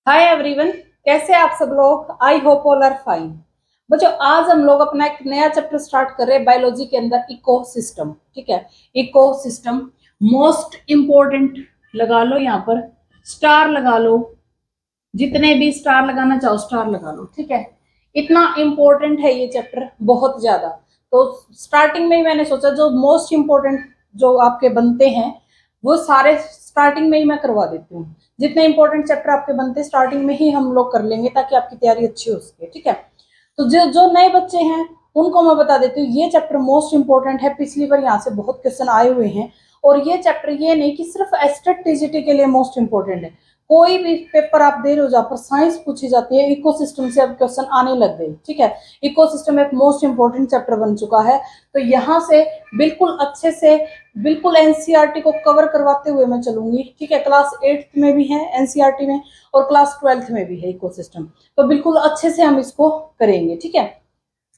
Hi everyone, कैसे आप सब लोग। I hope all are fine. बच्चों, आज हम लोग अपना एक नया चैप्टर स्टार्ट कर रहे हैं बायोलॉजी के अंदर, इकोसिस्टम। ठीक है, इकोसिस्टम मोस्ट इंपॉर्टेंट। लगा लो यहाँ पर स्टार लगा लो, जितने भी स्टार लगाना चाहो स्टार लगा लो। ठीक है, इतना इंपॉर्टेंट है ये चैप्टर, बहुत ज्यादा। तो स्टार्टिंग में ही मैंने सोचा जो मोस्ट इंपॉर्टेंट जो आपके बनते हैं वो सारे स्टार्टिंग में ही मैं करवा देती हूँ। जितने इंपॉर्टेंट चैप्टर आपके बनते स्टार्टिंग में ही हम लोग कर लेंगे ताकि आपकी तैयारी अच्छी हो सके। ठीक है, तो जो जो नए बच्चे हैं उनको मैं बता देती हूँ ये चैप्टर मोस्ट इंपॉर्टेंट है। पिछली बार यहाँ से बहुत क्वेश्चन आए हुए हैं और ये चैप्टर ये नहीं कि सिर्फ एस्टेट टीजीटी के लिए मोस्ट इंपॉर्टेंट है। कोई भी पेपर आप दे रहे हो जहाँ पर साइंस पूछी जाती है, इकोसिस्टम से अब क्वेश्चन आने लग गए। ठीक है, इकोसिस्टम एक मोस्ट इंपॉर्टेंट चैप्टर बन चुका है। तो यहाँ से बिल्कुल अच्छे से बिल्कुल एनसीईआरटी को कवर करवाते हुए मैं चलूंगी। ठीक है, क्लास 8th में भी है एनसीईआरटी में और क्लास 12th में भी है इकोसिस्टम। तो बिल्कुल अच्छे से हम इसको करेंगे। ठीक है,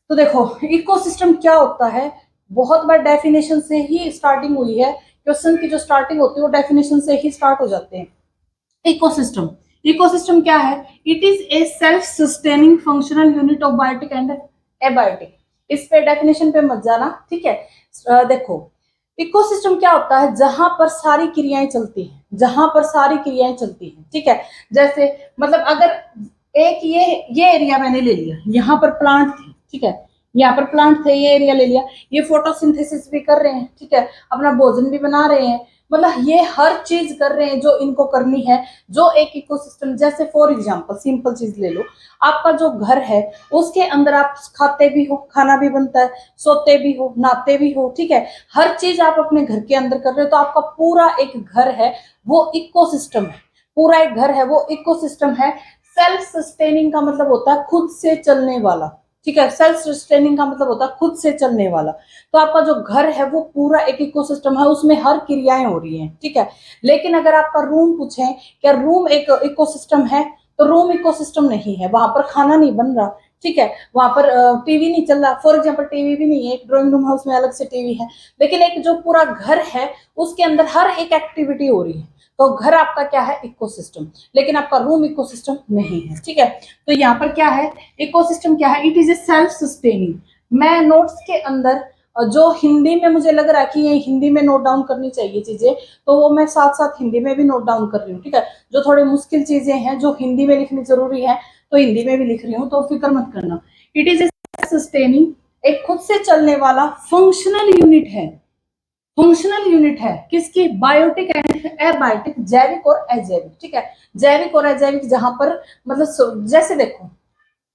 तो देखो इकोसिस्टम क्या होता है। बहुत बार डेफिनेशन से ही स्टार्टिंग हुई है, क्वेश्चन की जो स्टार्टिंग होती है वो डेफिनेशन से ही स्टार्ट हो जाते हैं। इकोसिस्टम, इकोसिस्टम क्या है? It is a self sustaining functional unit of biotic and abiotic. इस पे डेफिनेशन पे मत जाना। ठीक है, देखो इकोसिस्टम क्या होता है? जहां पर सारी क्रियाएं चलती हैं, जहां पर सारी क्रियाएं चलती हैं। ठीक है, जैसे मतलब अगर एक ये एरिया मैंने ले लिया, यहाँ पर प्लांट थे। ठीक है, यहाँ पर प्लांट थे, ये एरिया ले लिया, ये फोटोसिंथेसिस भी कर रहे हैं। ठीक है, अपना भोजन भी बना रहे हैं, मतलब ये हर चीज कर रहे हैं जो इनको करनी है। जो एक इकोसिस्टम, जैसे फॉर एग्जांपल सिंपल चीज ले लो, आपका जो घर है उसके अंदर आप खाते भी हो, खाना भी बनता है, सोते भी हो, नहाते भी हो। ठीक है, हर चीज आप अपने घर के अंदर कर रहे हो, तो आपका पूरा एक घर है वो इकोसिस्टम है। पूरा एक घर है वो इकोसिस्टम है। सेल्फ सस्टेनिंग का मतलब होता है खुद से चलने वाला। ठीक है, सेल्फ सस्टेनिंग का मतलब होता है खुद से चलने वाला। तो आपका जो घर है वो पूरा एक इकोसिस्टम है, उसमें हर क्रियाएं हो रही हैं। ठीक है, लेकिन अगर आपका रूम पूछे क्या रूम एक इकोसिस्टम है, तो रूम इकोसिस्टम नहीं है। वहां पर खाना नहीं बन रहा। ठीक है, वहां पर टीवी नहीं चल रहा। फॉर एग्जाम्पल टीवी भी नहीं है, एक ड्राइंग रूम है उसमें अलग से टीवी है, लेकिन एक जो पूरा घर है उसके अंदर हर एक एक्टिविटी हो रही है। तो घर आपका क्या है? इकोसिस्टम। लेकिन आपका रूम इकोसिस्टम नहीं है। ठीक है, तो यहाँ पर क्या है? इकोसिस्टम क्या है? It is a self sustaining. मैं नोट्स के अंदर जो हिंदी में मुझे लग रहा है कि ये हिंदी में नोट डाउन करनी चाहिए चीजें, तो वो मैं साथ साथ हिंदी में भी नोट डाउन कर रही हूँ। ठीक है, जो थोड़ी मुश्किल चीजें हैं जो हिंदी में लिखनी जरूरी है तो हिंदी में भी लिख रही हूँ, तो फिक्र मत करना। इट इज ए सस्टेनिंग, एक खुद से चलने वाला फंक्शनल यूनिट है। फंक्शनल यूनिट है किसकी? बायोटिक एंड एबायोटिक, जैविक और अजैविक। ठीक है, जैविक और अजैविक जहां पर मतलब जैसे देखो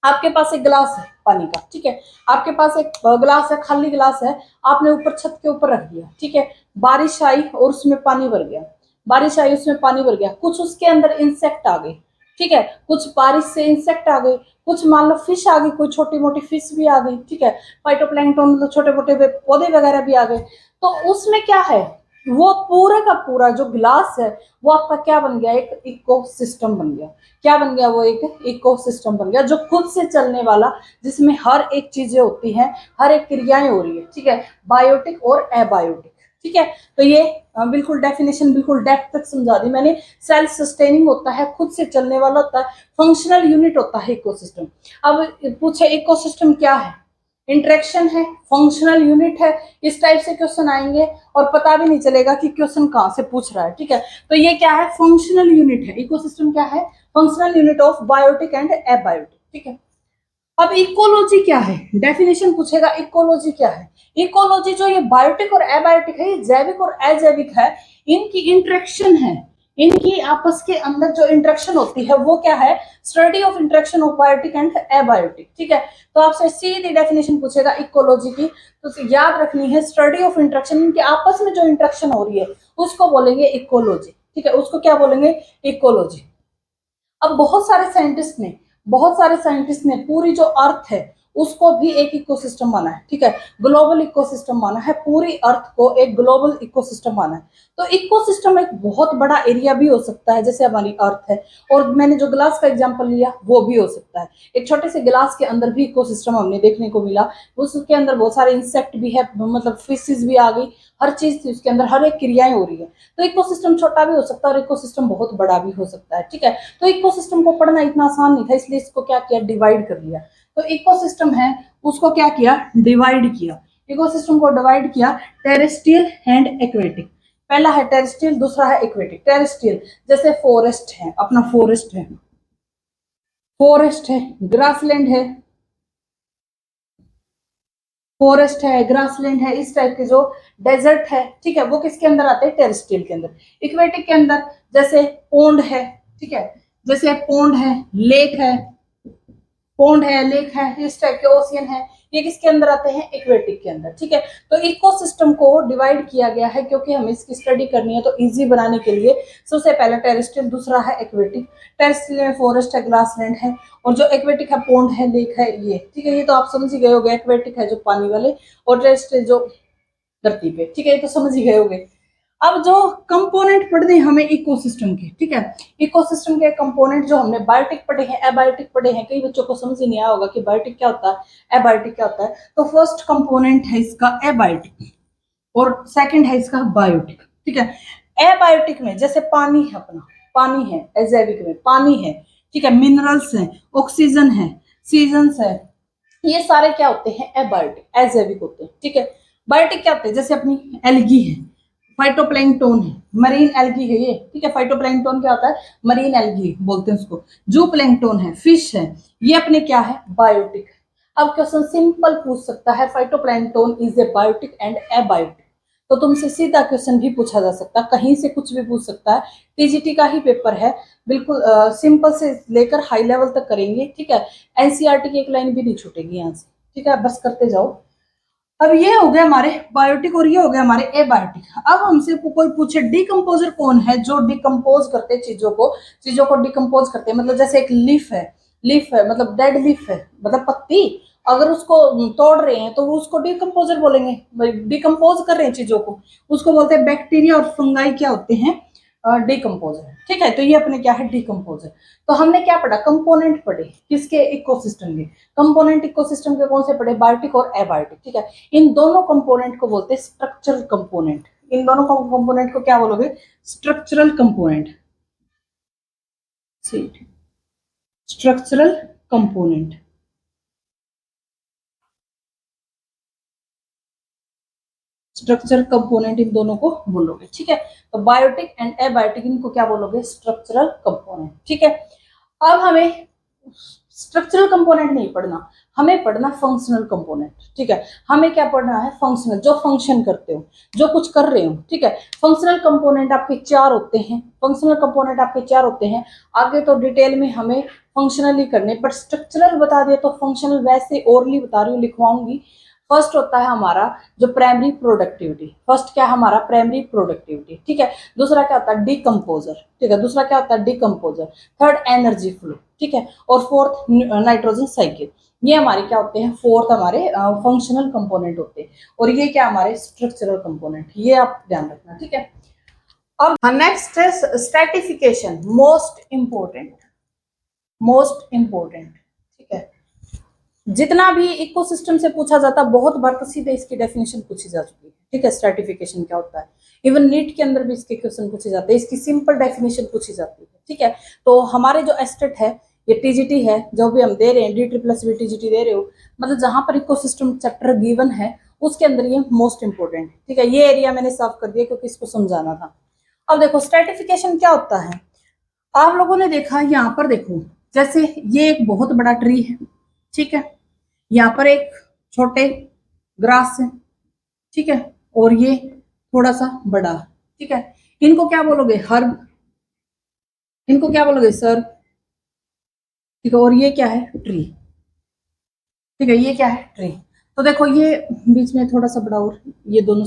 आपके पास एक गिलास है पानी का। ठीक है, आपके पास एक गिलास है, खाली गिलास है, आपने ऊपर छत के ऊपर रख दिया। ठीक है, बारिश आई और उसमें पानी भर गया, बारिश आई उसमें पानी भर गया, कुछ उसके अंदर इंसेक्ट आ गए। ठीक है, कुछ बारिश से इंसेक्ट आ गए, कुछ मान लो फिश आ गई, कोई छोटी मोटी फिश भी आ गई। ठीक है, फाइटोप्लैंक्टन मतलब छोटे मोटे पौधे वगैरह भी आ गए। तो उसमें क्या है? वो पूरा का पूरा जो गिलास है वो आपका क्या बन गया? एक इकोसिस्टम बन गया। क्या बन गया? वो एक इकोसिस्टम बन गया जो खुद से चलने वाला, जिसमें हर एक चीजें होती हैं, हर एक क्रियाएं हो रही है। ठीक है, बायोटिक और एबायोटिक। ठीक है, तो ये बिल्कुल डेफिनेशन बिल्कुल डेप्थ तक समझा दी मैंने। सेल्फ सस्टेनिंग होता है, खुद से चलने वाला होता है, फंक्शनल यूनिट होता है इकोसिस्टम। अब पूछे इकोसिस्टम क्या है? इंटरेक्शन है, फंक्शनल यूनिट है, इस टाइप से क्वेश्चन आएंगे और पता भी नहीं चलेगा कि क्वेश्चन कहाँ से पूछ रहा है। ठीक है, तो ये क्या है? फंक्शनल यूनिट है। इकोसिस्टम क्या है? Functional unit of biotic and abiotic. ठीक है, अब इकोलॉजी क्या है? डेफिनेशन पूछेगा इकोलॉजी क्या है। इकोलॉजी जो ये बायोटिक और एबायोटिक है, ये जैविक और अजैविक है, इनकी इंटरेक्शन है। इनकी आपस के अंदर जो इंटरेक्शन होती है वो क्या है? Study of interaction of biotic and abiotic. ठीक है, तो आपसे सीधी डेफिनेशन पूछेगा इकोलॉजी की, तो याद रखनी है स्टडी ऑफ इंटरेक्शन, इनके आपस में जो इंटरेक्शन हो रही है उसको बोलेंगे इकोलॉजी। ठीक है, उसको क्या बोलेंगे? इकोलॉजी। अब बहुत सारे साइंटिस्ट ने पूरी जो अर्थ है उसको भी एक इकोसिस्टम माना है, ठीक है। ग्लोबल इकोसिस्टम माना है, पूरी अर्थ को एक ग्लोबल इकोसिस्टम माना है। तो इकोसिस्टम एक बहुत बड़ा एरिया भी हो सकता है, जैसे हमारी अर्थ है, और मैंने जो ग्लास का एग्जांपल लिया वो भी हो सकता है। एक छोटे से गिलास के अंदर भी इकोसिस्टम हमने देखने को मिला, उसके अंदर बहुत सारे इंसेक्ट भी है, मतलब फिशेस भी आ गई, हर चीज थी उसके अंदर, हर एक क्रियाएं हो रही है। तो इकोसिस्टम छोटा भी हो सकता है और इकोसिस्टम बहुत बड़ा भी हो सकता है, ठीक है। तो इकोसिस्टम को पढ़ना इतना आसान नहीं था, इसलिए इसको क्या किया, डिवाइड कर लिया। तो इकोसिस्टम है उसको क्या किया, डिवाइड किया। इकोसिस्टम को डिवाइड किया टेरेस्ट्रियल एंड एक्वेटिक। पहला है टेरेस्ट्रियल, दूसरा है एक्वेटिक। टेरेस्ट्रियल जैसे फॉरेस्ट है, अपना फॉरेस्ट है, फॉरेस्ट है, ग्रासलैंड है, फॉरेस्ट है, ग्रासलैंड है, इस टाइप के जो डेजर्ट है, ठीक है, वो किसके अंदर आते हैं, टेरेस्ट्रियल के अंदर। इक्वेटिक के अंदर जैसे पोंड है, ठीक है, जैसे पोंड है, लेक है, पोंड है, लेक है, इस टाइप के ओशियन है, ये किसके अंदर आते हैं, इक्वेटिक के अंदर, ठीक है। तो इकोसिस्टम को डिवाइड किया गया है क्योंकि हमें इसकी स्टडी करनी है, तो इजी बनाने के लिए सबसे पहले टेरेस्ट्रियल, दूसरा है एक्वेटिक। टेरेस्ट्रियल में फॉरेस्ट है, ग्रासलैंड है, और जो एक्वेटिक है पोंड है, लेक है, ये ठीक है। ये तो आप समझ ही गए होंगे, एक्वेटिक है जो पानी वाले, और टेरेस्ट्रियल जो धरती पे, ठीक है, ये तो समझ ही गए होंगे। अब जो कंपोनेंट पढ़ने हमें इकोसिस्टम के, ठीक है, इकोसिस्टम के कंपोनेंट जो हमने बायोटिक पढ़े हैं, एबायोटिक पढ़े हैं, कई बच्चों को समझ ही नहीं आया होगा कि बायोटिक क्या होता है, एबायोटिक क्या होता है। तो फर्स्ट कंपोनेंट है इसका एबायोटिक और सेकंड है इसका बायोटिक, ठीक है। एबायोटिक में जैसे पानी है, अपना पानी है, एजैविक में पानी है, ठीक है, मिनरल्स है, ऑक्सीजन है, सीजन्स है, ये सारे क्या होते हैं, एबायोटिक, एजैविक होते हैं, ठीक है। बायोटिक क्या होते हैं, जैसे अपनी एल्गी है, फाइटोप्लैंक्टन है, मरीन एल्गी है ये, ठीक है। फाइटोप्लैंक्टन क्या होता है, मरीन एल्गी बोलते हैं उसको। जू प्लैंक्टन है, फिश है, ये अपने क्या है, बायोटिक। अब क्वेश्चन सिंपल पूछ सकता है, phytoplankton is a biotic and abiotic. तो तुमसे सीधा क्वेश्चन भी पूछा जा सकता है, कहीं से कुछ भी पूछ सकता है। टीजीटी का ही पेपर है, बिल्कुल सिंपल से लेकर हाई लेवल तक करेंगे, ठीक है। एनसीईआरटी की एक लाइन भी नहीं छूटेगी यहाँ से, ठीक है, बस करते जाओ। अब ये हो गया हमारे बायोटिक और ये हो गया हमारे एबायोटिक। अब हमसे कोई पूछे डिकम्पोजर कौन है, जो डिकम्पोज करते चीजों को डिकम्पोज करते हैं। मतलब जैसे एक लीफ है मतलब डेड लीफ है, मतलब पत्ती, अगर उसको तोड़ रहे हैं तो वो उसको डिकम्पोजर बोलेंगे, डिकम्पोज कर रहे हैं चीजों को, उसको बोलते हैं। बैक्टीरिया और फंगाई क्या होते हैं, डिकम्पोजर, ठीक है। तो ये अपने क्या है, डिकम्पोजर। तो हमने क्या पढ़ा, कंपोनेंट पढ़े किसके, इकोसिस्टम के। कंपोनेंट इकोसिस्टम के कौन से पढ़े, बायोटिक और एबायोटिक, ठीक है। इन दोनों कंपोनेंट को बोलते हैं स्ट्रक्चरल कंपोनेंट। इन दोनों कंपोनेंट को क्या बोलोगे, structural component, structural component. Structural component in दोनों को बोलोगे, ठीक है। तो बायोटिक एंड एबायोटिक इनको क्या बोलोगे, स्ट्रक्चरल कंपोनेंट, ठीक है। अब हमें स्ट्रक्चरल कंपोनेंट नहीं पढ़ना, हमें पढ़ना फंक्शनल कंपोनेंट, ठीक है। हमें क्या पढ़ना है, फंक्शनल, जो फंक्शन करते हो, जो कुछ कर रहे हो, ठीक है। फंक्शनल कंपोनेंट आपके चार होते हैं, फंक्शनल कंपोनेंट आपके चार होते हैं। आगे तो डिटेल में हमें फंक्शनली करने, पर स्ट्रक्चरल बता दिया तो फंक्शनल वैसे ओरली बता रही हूँ, लिखवाऊंगी। फर्स्ट होता है हमारा जो प्राइमरी प्रोडक्टिविटी, फर्स्ट क्या है हमारा, प्राइमरी प्रोडक्टिविटी, ठीक है। दूसरा क्या होता है, डिकम्पोजर, ठीक है, दूसरा क्या होता है, डिकम्पोजर। थर्ड एनर्जी फ्लो, ठीक है। और फोर्थ नाइट्रोजन साइकिल। ये हमारे क्या होते हैं, फोर्थ हमारे फंक्शनल कंपोनेंट होते हैं, और ये क्या हमारे स्ट्रक्चरल कंपोनेंट, ये आप ध्यान रखना, ठीक है। अब नेक्स्ट है स्ट्रेटिफिकेशन, मोस्ट इंपोर्टेंट, ठीक है। जितना भी इकोसिस्टम से पूछा जाता है, बहुत बार तो सीधे इसकी डेफिनेशन पूछी जा चुकी है, ठीक है। स्ट्रेटिफिकेशन क्या होता है, इवन नीट के अंदर भी इसके क्वेश्चन पूछे जाते हैं, इसकी सिंपल डेफिनेशन पूछी जाती है, ठीक है। तो हमारे जो एस्टेट है, ये टीजीटी है, जो भी हम दे रहे हैं, DSSS टीजीटी दे रहे हो, मतलब जहां पर इकोसिस्टम चैप्टर गिवन है उसके अंदर ये मोस्ट इंपोर्टेंट, ठीक है। ये एरिया मैंने साफ कर दिया क्योंकि इसको समझाना था। अब देखो स्ट्रेटिफिकेशन क्या होता है, आप लोगों ने देखा यहाँ पर, देखो जैसे ये एक बहुत बड़ा ट्री है, ठीक है, यहाँ पर एक छोटे ग्रास है, ठीक है, और ये थोड़ा सा बड़ा, ठीक है। इनको क्या बोलोगे, हर्ब, इनको क्या बोलोगे, सर, ठीक है। और ये क्या है, ट्री, ठीक है, ये क्या है, ट्री। तो देखो ये बीच में थोड़ा सा बड़ा, और ये दोनों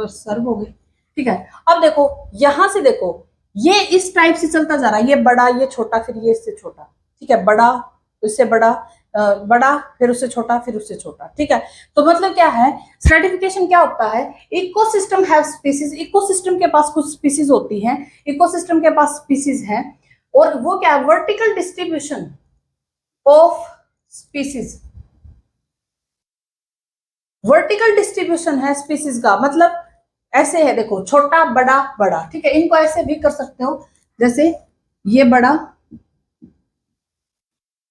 सर्व हो गए, ठीक है। अब देखो यहां से, देखो ये इस टाइप से चलता जा रहा है, ये बड़ा, ये छोटा, फिर ये इससे छोटा, ठीक है, बड़ा, इससे बड़ा, बड़ा, फिर उससे छोटा, फिर उससे छोटा, ठीक है। तो मतलब क्या है, स्ट्रेटिफिकेशन क्या होता है, इकोसिस्टम हैव स्पीसीज, इकोसिस्टम के पास कुछ स्पीसीज होती हैं, इकोसिस्टम के पास स्पीसीज हैं, और वो क्या है, vertical distribution of species, vertical distribution है स्पीसीज का, मतलब ऐसे है, देखो छोटा बड़ा बड़ा, ठीक है, इनको ऐसे भी कर सकते हो, जैसे ये बड़ा,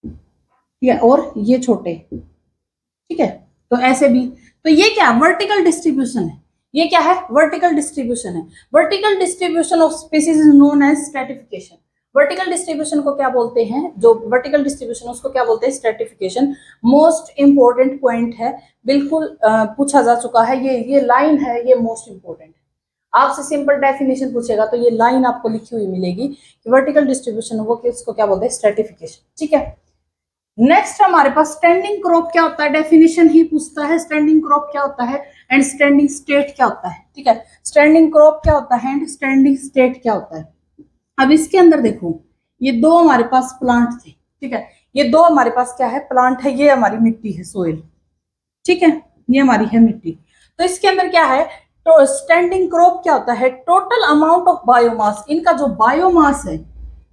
ठीक है, और ये छोटे, ठीक है, तो ऐसे भी, तो ये क्या वर्टिकल डिस्ट्रीब्यूशन है, ये क्या है, वर्टिकल डिस्ट्रीब्यूशन है। Vertical distribution of species is known as stratification. Vertical distribution को क्या बोलते हैं, जो वर्टिकल डिस्ट्रीब्यूशन उसको क्या बोलते हैं, स्ट्रेटिफिकेशन। मोस्ट इंपॉर्टेंट पॉइंट है, बिल्कुल पूछा जा चुका है, ये लाइन है, ये मोस्ट इंपॉर्टेंट है। आपसे सिंपल डेफिनेशन पूछेगा तो ये लाइन आपको लिखी हुई मिलेगी कि वर्टिकल डिस्ट्रीब्यूशन वो किसको क्या बोलते हैं, स्ट्रेटिफिकेशन, ठीक है। नेक्स्ट हमारे पास स्टैंडिंग क्रॉप क्या होता है, डेफिनेशन ही पूछता है, स्टैंडिंग क्रॉप क्या होता है एंड स्टैंडिंग स्टेट क्या होता है, ठीक है। स्टैंडिंग क्रॉप क्या होता है एंड स्टैंडिंग स्टेट क्या होता है। अब इसके अंदर देखो, ये दो हमारे पास प्लांट थे, ठीक है, ये दो हमारे पास क्या है, प्लांट है, ये हमारी मिट्टी है, सोइल, ठीक है, ये हमारी है मिट्टी। तो इसके अंदर क्या है, तो स्टैंडिंग क्रॉप क्या होता है, टोटल अमाउंट ऑफ बायोमास, इनका जो बायोमास है,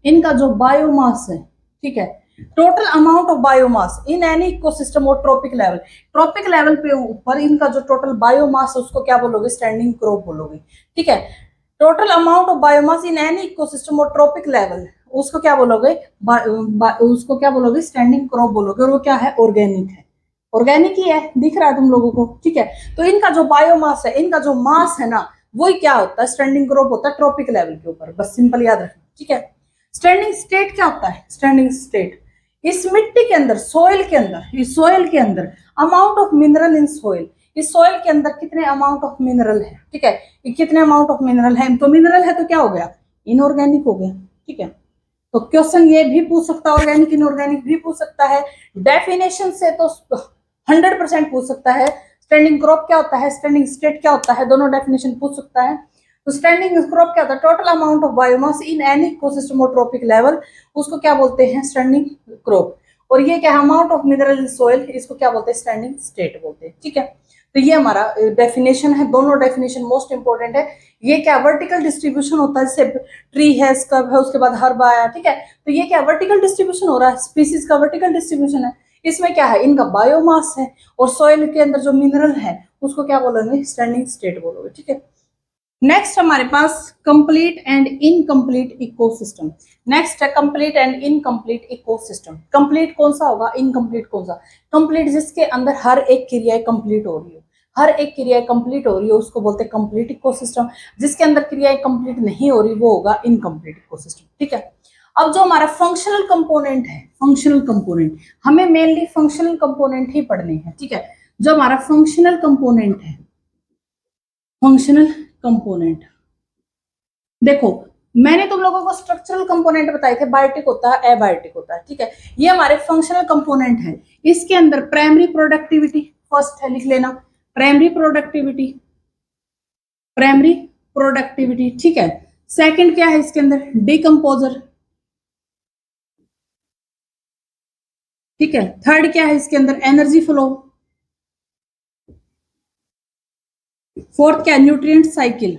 इनका जो बायोमास है, ठीक है, total amount of biomass in any ecosystem और ट्रॉपिक लेवल पे ऊपर इनका जो टोटल बायोमास है उसको क्या बोलोगे, स्टैंडिंग क्रॉप बोलोगे, ठीक है। Total amount of biomass in any ecosystem और ट्रॉपिक लेवल, उसको क्या बोलोगे, उसको क्या बोलोगे, स्टैंडिंग क्रॉप बोलोगे, और वो क्या है, ऑर्गेनिक है, ऑर्गेनिक ही है, दिख रहा है तुम लोगों को, ठीक है। तो इनका जो बायोमास है, इनका जो मास है ना, वही क्या होता है, स्टैंडिंग क्रॉप होता है ट्रॉपिक लेवल के ऊपर, बस सिंपल याद रखना, ठीक है। स्टैंडिंग स्टेट क्या होता है, स्टैंडिंग स्टेट, इस मिट्टी के अंदर, सोइल के अंदर, इस सोइल के अंदर amount of mineral in soil, इस सोइल के अंदर कितने अमाउंट ऑफ मिनरल है, ठीक है, कितने अमाउंट ऑफ मिनरल है, तो मिनरल है तो क्या हो गया, इनऑर्गेनिक हो गया, ठीक है। तो क्वेश्चन ये भी पूछ सकता है, ऑर्गेनिक इनऑर्गेनिक भी पूछ सकता है, डेफिनेशन से तो 100% पूछ सकता है। स्टैंडिंग क्रॉप क्या होता है, स्टैंडिंग स्टेट क्या होता है, दोनों डेफिनेशन पूछ सकता है। तो स्टैंडिंग क्रॉप क्या होता है, total amount of biomass in any ecosystem और ट्रॉपिक लेवल, उसको क्या बोलते हैं, स्टैंडिंग क्रॉप। और ये क्या है, amount of mineral in soil, इसको क्या बोलते हैं, स्टैंडिंग स्टेट बोलते हैं, ठीक है। तो ये हमारा डेफिनेशन है, दोनों डेफिनेशन मोस्ट इंपॉर्टेंट है। ये क्या वर्टिकल डिस्ट्रीब्यूशन होता है, जैसे ट्री है, स्कब है, उसके बाद हर्ब आया, ठीक है। तो ये क्या वर्टिकल डिस्ट्रीब्यूशन हो रहा है, स्पीसीज का वर्टिकल डिस्ट्रीब्यूशन है। इसमें क्या है, इनका बायोमास है, और सॉइल के अंदर जो मिनरल है उसको क्या बोलोगे, स्टैंडिंग स्टेट बोलोगे, ठीक है। नेक्स्ट हमारे पास complete and incomplete ecosystem. Next है complete and incomplete ecosystem. Complete कौन सा होगा, इनकम्प्लीट कौन सा, कंप्लीट जिसके अंदर हर एक क्रिया कंप्लीट हो रही हो, हर एक क्रिया कंप्लीट हो रही है उसको बोलते हैं कंप्लीट इकोसिस्टम। जिसके अंदर क्रियाएं कंप्लीट नहीं हो रही वो होगा इनकम्प्लीट इकोसिस्टम, ठीक है। अब जो हमारा फंक्शनल कंपोनेंट है, फंक्शनल कंपोनेंट, हमें मेनली फंक्शनल कंपोनेंट ही पढ़ने हैं, ठीक है। जो हमारा फंक्शनल कंपोनेंट है, फंक्शनल कंपोनेंट, देखो मैंने तुम लोगों को स्ट्रक्चरल कंपोनेंट बताए थे, बायोटिक होता है, एबायोटिक होता है, ठीक है। ये हमारे फंक्शनल कंपोनेंट है। इसके अंदर प्राइमरी प्रोडक्टिविटी फर्स्ट है, लिख लेना, प्राइमरी प्रोडक्टिविटी, प्राइमरी प्रोडक्टिविटी, ठीक है। सेकंड क्या है इसके अंदर, डिकम्पोजर, ठीक है। थर्ड क्या है इसके अंदर, एनर्जी फ्लो। फोर्थ क्या है, न्यूट्रिएंट साइकिल,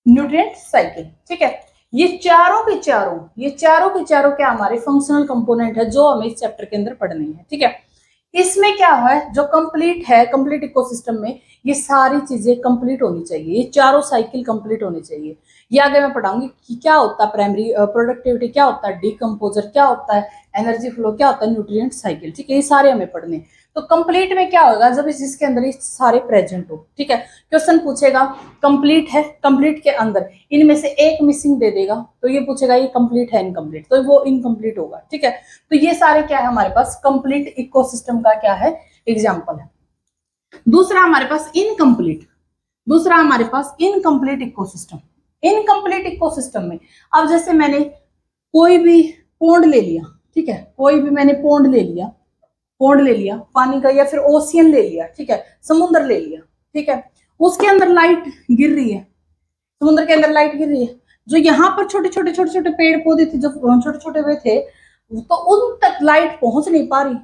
न्यूट्रिएंट साइकिल, ठीक है। ये चारों के चारों, ये चारों के चारों क्या हमारे फंक्शनल कंपोनेंट है जो हमें इस चैप्टर के अंदर पढ़ने हैं, ठीक है। इसमें क्या है, जो कंप्लीट है, कंप्लीट इकोसिस्टम में ये सारी चीजें कंप्लीट होनी चाहिए, ये चारों साइकिल कंप्लीट होनी चाहिए। ये आगे मैं पढ़ाऊंगी कि क्या होता है प्राइमरी प्रोडक्टिविटी, क्या होता है डिकम्पोजर, क्या होता है एनर्जी फ्लो, क्या होता है न्यूट्रिएंट साइकिल, ठीक है। ये सारे हमें पढ़ने। तो कंप्लीट में क्या होगा, जब इसके अंदर ये सारे प्रेजेंट हो, ठीक है। क्वेश्चन पूछेगा कंप्लीट है, कंप्लीट के अंदर इनमें से एक मिसिंग दे देगा तो ये पूछेगा ये कंप्लीट है इनकम्प्लीट, तो वो इनकम्प्लीट होगा, ठीक है। तो ये सारे क्या है हमारे पास कंप्लीट इकोसिस्टम का क्या है एग्जांपल है। दूसरा हमारे पास इनकम्प्लीट, दूसरा हमारे पास इनकम्प्लीट इकोसिस्टम। इनकम्प्लीट इकोसिस्टम में अब जैसे मैंने कोई भी पोंड ले लिया, ठीक है, कोई भी मैंने पोंड ले लिया, पोंड ले लिया पानी का, या फिर ओशियन ले लिया, ठीक है, समुद्र ले लिया, ठीक है। उसके अंदर लाइट गिर रही है, समुद्र के अंदर लाइट गिर रही है। जो यहाँ पर छोटे छोटे पेड़ पौधे थे, जो छोटे छोटे हुए थे, तो उन तक लाइट पहुंच नहीं पा रही,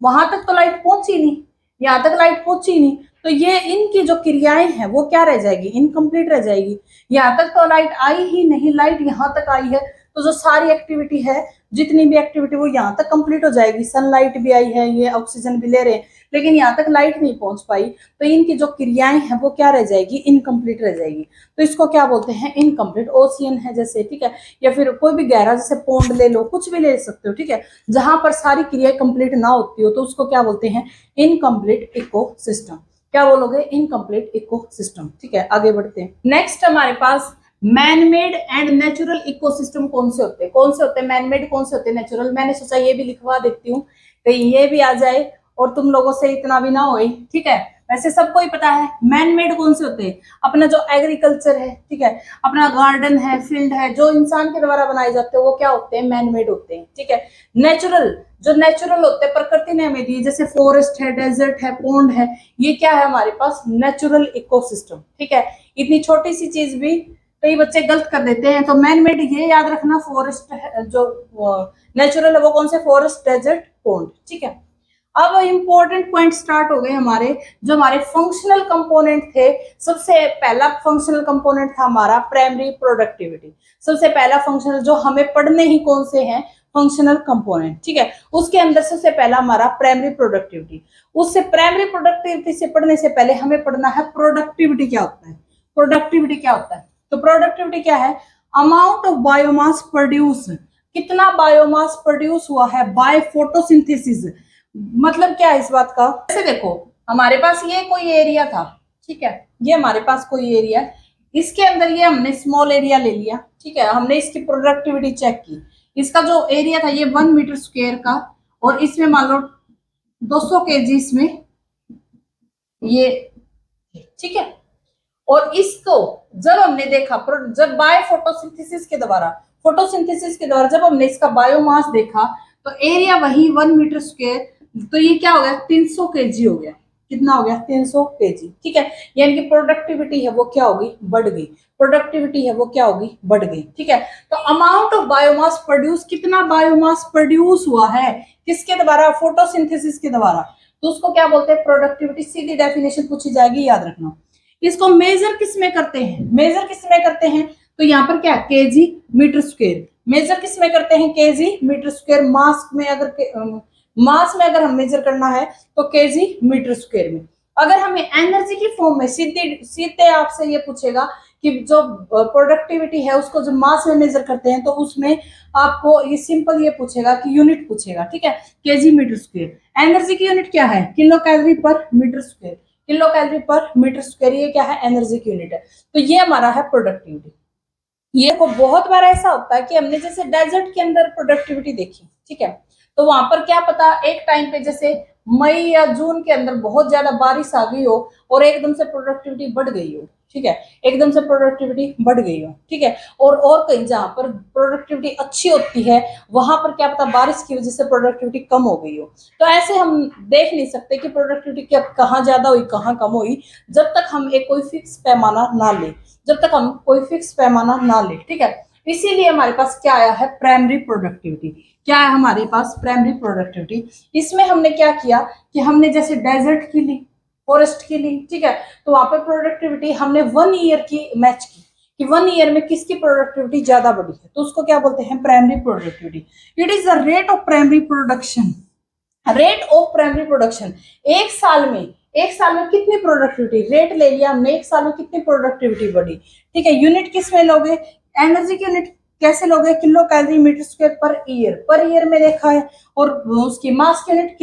वहां तक तो लाइट पहुंची नहीं, यहाँ तक लाइट पहुंची नहीं, तो ये इनकी जो क्रियाएं हैं वो क्या रह जाएगी, इनकम्प्लीट रह जाएगी। यहाँ तक तो लाइट आई ही नहीं, लाइट यहाँ तक आई है, तो जो सारी एक्टिविटी है, जितनी भी एक्टिविटी वो यहाँ तक कंप्लीट हो जाएगी। सनलाइट भी आई है, ये ऑक्सीजन भी ले रहे हैं, लेकिन यहाँ तक लाइट नहीं पहुंच पाई, तो इनकी जो क्रियाएं हैं वो क्या रह जाएगी, इनकम्प्लीट रह जाएगी। तो इसको क्या बोलते हैं, इनकम्प्लीट। ओशियन है जैसे, ठीक है, या फिर कोई भी गहरा जैसे पोंड ले लो, कुछ भी ले सकते हो, ठीक है, जहां पर सारी क्रियाएं कंप्लीट ना होती हो, तो उसको क्या बोलते हैं, इनकम्प्लीट इकोसिस्टम। क्या बोलोगे, इनकम्प्लीट इकोसिस्टम। ठीक है, आगे बढ़ते हैं। नेक्स्ट हमारे पास man made and natural ecosystem कौन से होते हैं, कौन से होते हैं मैन मेड, कौन से होते हैं नेचुरल। मैंने सोचा ये भी लिखवा देती हूँ, कहीं ये भी आ जाए और तुम लोगों से इतना भी ना होए। ठीक है, वैसे सबको ही पता है मैन मेड कौन से होते हैं, अपना जो एग्रीकल्चर है, ठीक है, अपना गार्डन है, फील्ड है, जो इंसान के द्वारा बनाए जाते हैं वो क्या होते हैं, मैन मेड होते हैं। ठीक है, नेचुरल, जो नेचुरल होते हैं, प्रकृति ने हमें दी, जैसे फॉरेस्ट है, डेजर्ट है, पोंड है, ये क्या है हमारे पास, नेचुरल इकोसिस्टम। ठीक है, इतनी छोटी सी चीज भी कई बच्चे गलत कर देते हैं, तो मैन मेड ये याद रखना, फॉरेस्ट है, जो नेचुरल है वो कौन से, फॉरेस्ट, डेजर्ट, पोंड। ठीक है, अब इंपॉर्टेंट पॉइंट स्टार्ट हो गए हमारे, जो हमारे फंक्शनल कंपोनेंट थे। सबसे पहला फंक्शनल कंपोनेंट था हमारा प्राइमरी प्रोडक्टिविटी। सबसे पहला फंक्शनल जो हमें पढ़ने ही कौन से हैं, फंक्शनल कंपोनेंट। ठीक है, उसके अंदर सबसे पहला हमारा प्राइमरी प्रोडक्टिविटी। उससे प्राइमरी प्रोडक्टिविटी से पढ़ने से पहले हमें पढ़ना है प्रोडक्टिविटी क्या होता है। प्रोडक्टिविटी क्या होता है, तो प्रोडक्टिविटी क्या है, अमाउंट ऑफ बायोमास प्रोड्यूस, कितना बायोमास प्रोड्यूस हुआ है बाय फोटोसिंथेसिस। मतलब क्या है इस बात का, जैसे देखो हमारे पास ये कोई एरिया था, ठीक है, ये हमारे पास कोई एरिया, इसके अंदर ये हमने स्मॉल एरिया ले लिया, ठीक है, हमने इसकी प्रोडक्टिविटी चेक की। इसका जो एरिया था ये 1 मीटर स्क्वायर का, और इसमें मान लो 200 केजी इसमें ये, ठीक है, और इसको जब हमने देखा, जब बाय फोटोसिंथेसिस के द्वारा, फोटोसिंथेसिस के द्वारा जब हमने इसका बायोमास देखा, तो एरिया वही 1 मीटर स्क्वायर, तो ये क्या हो गया, 300 केजी हो गया। कितना हो गया, 300 केजी। ठीक है, यानी कि प्रोडक्टिविटी है वो क्या होगी, बढ़ गई। प्रोडक्टिविटी है वो क्या होगी, बढ़ गई। ठीक है, तो अमाउंट ऑफ बायोमास प्रोड्यूस, कितना बायोमास प्रोड्यूस हुआ है, किसके द्वारा, फोटोसिंथेसिस के द्वारा, तो उसको क्या बोलते हैं, प्रोडक्टिविटी। सीधी डेफिनेशन पूछी जाएगी, याद रखना। इसको मेजर किस में करते हैं, मेजर किस में करते हैं, तो यहाँ पर क्या, केजी मीटर स्क्वायर। मेजर किस में करते हैं, केजी मीटर स्क्वायर। मास में अगर मास में अगर हम मेजर करना है तो केजी मीटर स्क्वायर में। अगर हमें एनर्जी की फॉर्म में सीधे आपसे ये पूछेगा कि जो प्रोडक्टिविटी है उसको जो मास में मेजर करते हैं, तो उसमें आपको ये सिंपल ये पूछेगा कि यूनिट पूछेगा। ठीक है, केजी मीटर स्क्वायर। एनर्जी की यूनिट क्या है, किलो कैलोरी पर मीटर स्क्वायर। किलो कैलोरी पर मीटर स्क्वायर, ये क्या है, एनर्जी की यूनिट है। तो ये हमारा है प्रोडक्टिविटी। ये को बहुत बार ऐसा होता है कि हमने जैसे डेजर्ट के अंदर प्रोडक्टिविटी देखी, ठीक है, तो वहां पर क्या पता एक टाइम पे जैसे मई या जून के अंदर बहुत ज्यादा बारिश आ गई हो और एकदम से प्रोडक्टिविटी बढ़ गई हो। ठीक है, एकदम से प्रोडक्टिविटी बढ़ गई हो। ठीक है, और कहीं जहां पर प्रोडक्टिविटी अच्छी होती है वहां पर क्या पता बारिश की वजह से प्रोडक्टिविटी कम हो गई हो। तो ऐसे हम देख नहीं सकते कि प्रोडक्टिविटी क्या कहाँ ज्यादा हुई कहाँ कम हुई, जब तक हम एक कोई फिक्स पैमाना ना ले, जब तक हम कोई फिक्स पैमाना ना ले। ठीक है, इसीलिए हमारे पास क्या आया है, प्राइमरी प्रोडक्टिविटी। क्या है हमारे पास, प्राइमरी प्रोडक्टिविटी। इसमें हमने क्या किया कि हमने जैसे डेजर्ट की ली, फॉरेस्ट की ली, ठीक है, तो वहां पर प्रोडक्टिविटी हमने 1 ईयर की मैच की कि 1 ईयर में किसकी प्रोडक्टिविटी ज्यादा बढ़ी है, तो उसको क्या बोलते हैं, primary productivity. It is the rate of primary production, rate of primary production. एक साल में कितनी प्रोडक्टिविटी, रेट ले लिया हमने, एक साल में कितनी प्रोडक्टिविटी बढ़ी। ठीक है, यूनिट किस में लोगे, एनर्जी की यूनिट कैसे लोगे, kilo calorie metre square per year में देखा है, और उसकी मास की unit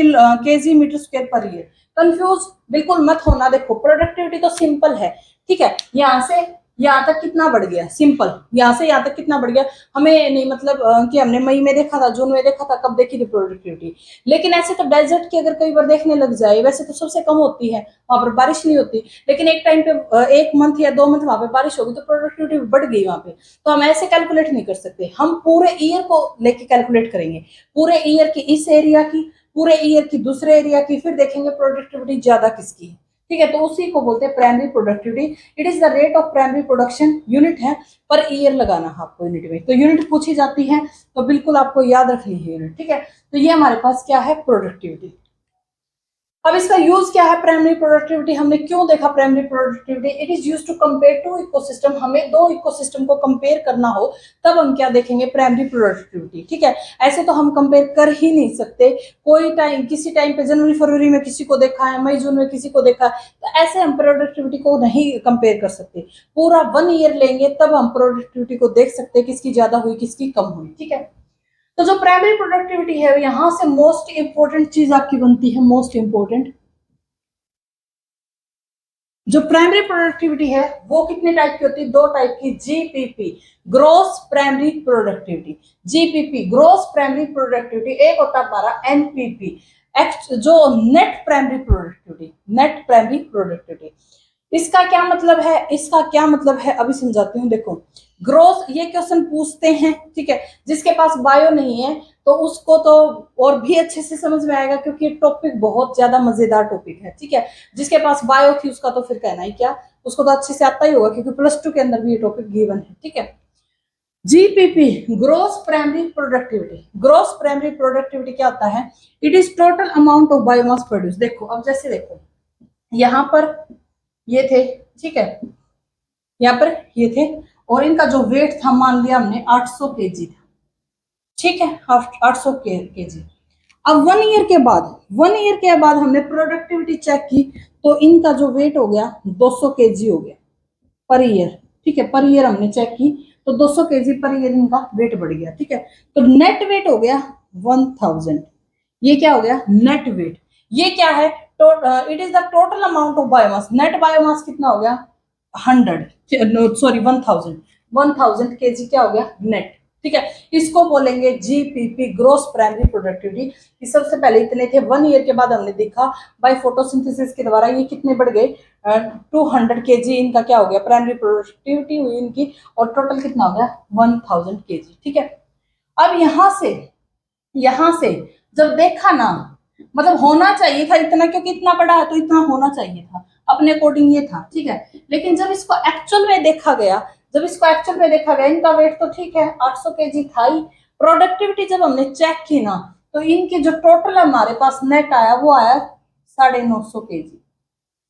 KG metre square per year. Confuse बिल्कुल मत होना। देखो प्रोडक्टिविटी तो सिंपल है, ठीक है, यहाँ से यहाँ तक कितना बढ़ गया, सिंपल, यहाँ से यहाँ तक कितना बढ़ गया, हमें नहीं मतलब कि हमने मई में देखा था, जून में देखा था, कब देखी थी प्रोडक्टिविटी। लेकिन ऐसे तो डेजर्ट की अगर कई बार देखने लग जाए, वैसे तो सबसे कम होती है, वहां पर बारिश नहीं होती, लेकिन एक टाइम पे 1 मंथ या 2 मंथ वहां पे बारिश होगी तो प्रोडक्टिविटी बढ़ गई वहां पे। तो हम ऐसे कैलकुलेट नहीं कर सकते, हम पूरे ईयर को लेके कैलकुलेट करेंगे, पूरे ईयर की इस एरिया की, पूरे ईयर की दूसरे एरिया की, फिर देखेंगे प्रोडक्टिविटी ज्यादा किसकी है। ठीक है, तो उसी को बोलते हैं primary productivity. It is the rate of primary production, unit है पर ईयर लगाना है आपको यूनिट में, तो यूनिट पूछी जाती है तो बिल्कुल आपको याद रखनी है यूनिट। ठीक है, तो ये हमारे पास क्या है, प्रोडक्टिविटी। अब इसका यूज क्या है, प्राइमरी प्रोडक्टिविटी हमने क्यों देखा primary productivity, it is used to compare to ecosystem. हमें दो इकोसिस्टम को कंपेयर करना हो तब हम क्या देखेंगे, प्राइमरी प्रोडक्टिविटी। ठीक है, ऐसे तो हम कंपेयर कर ही नहीं सकते, कोई टाइम किसी टाइम पे जनवरी फरवरी में किसी को देखा है, मई जून में किसी को देखा है, तो ऐसे हम प्रोडक्टिविटी को नहीं कंपेयर कर सकते। पूरा 1 ईयर लेंगे तब हम प्रोडक्टिविटी को देख सकते हैं किसकी ज्यादा हुई किसकी कम हुई। ठीक है, तो जो प्राइमरी प्रोडक्टिविटी है यहां से मोस्ट इंपोर्टेंट चीज आपकी बनती है, मोस्ट इंपोर्टेंट जो प्राइमरी प्रोडक्टिविटी है वो कितने टाइप की होती है, दो टाइप की, GPP gross primary productivity, GPP gross primary productivity, एक होता है हमारा एनपीपी जो net primary productivity, net primary productivity. इसका क्या मतलब है, इसका क्या मतलब है अभी समझाती हूँ। देखो ग्रोस ये क्वेश्चन पूछते हैं, ठीक है, जिसके पास बायो नहीं है तो उसको तो और भी अच्छे से समझ में आएगा क्योंकि टॉपिक बहुत ज्यादा मजेदार टॉपिक है। ठीक है, जिसके पास बायो थी उसका तो फिर कहना ही क्या, उसको तो अच्छे से आता ही होगा क्योंकि +2 के अंदर भी ये टॉपिक गिवन है। ठीक है, GPP gross primary productivity, gross primary productivity क्या होता है, it is total amount of biomass produce. देखो अब जैसे देखो यहां पर ये थे, ठीक है, यहाँ पर ये थे और इनका जो वेट था मान लिया हमने 800 केजी था। ठीक है, 800 केजी। अब 1 ईयर के बाद, 1 ईयर के बाद हमने प्रोडक्टिविटी चेक की तो इनका जो वेट हो गया 200 केजी हो गया पर ईयर। ठीक है, पर ईयर हमने चेक की तो 200 केजी पर ईयर इनका वेट बढ़ गया। ठीक है, तो नेट वेट हो गया 1000। ये क्या हो गया, नेट वेट। ये क्या है, it is the total amount of biomass, net biomass कितना हो गया 100, सॉरी 1000 केजी क्या हो गया नेट। ठीक है, इसको बोलेंगे जीपीपी ग्रोस प्राइमरी प्रोडक्टिविटी। सबसे पहले इतने थे, 1 ईयर के बाद हमने देखा बाय फोटोसिंथेसिस के द्वारा ये कितने बढ़ गए, 200 केजी इनका क्या हो गया प्राइमरी प्रोडक्टिविटी हुई इनकी, और टोटल कितना हो गया 1000 केजी। ठीक है, अब यहां से जब देखा ना, मतलब होना चाहिए था इतना क्योंकि इतना बड़ा है तो इतना होना चाहिए था अपने अकॉर्डिंग ये था। ठीक है, लेकिन जब इसको एक्चुअल में देखा गया, जब इसको एक्चुअल में देखा गया इनका वेट तो ठीक है 800 केजी था ही, प्रोडक्टिविटी जब हमने चेक की ना तो इनके जो टोटल हमारे पास नेट आया वो आया 950 केजी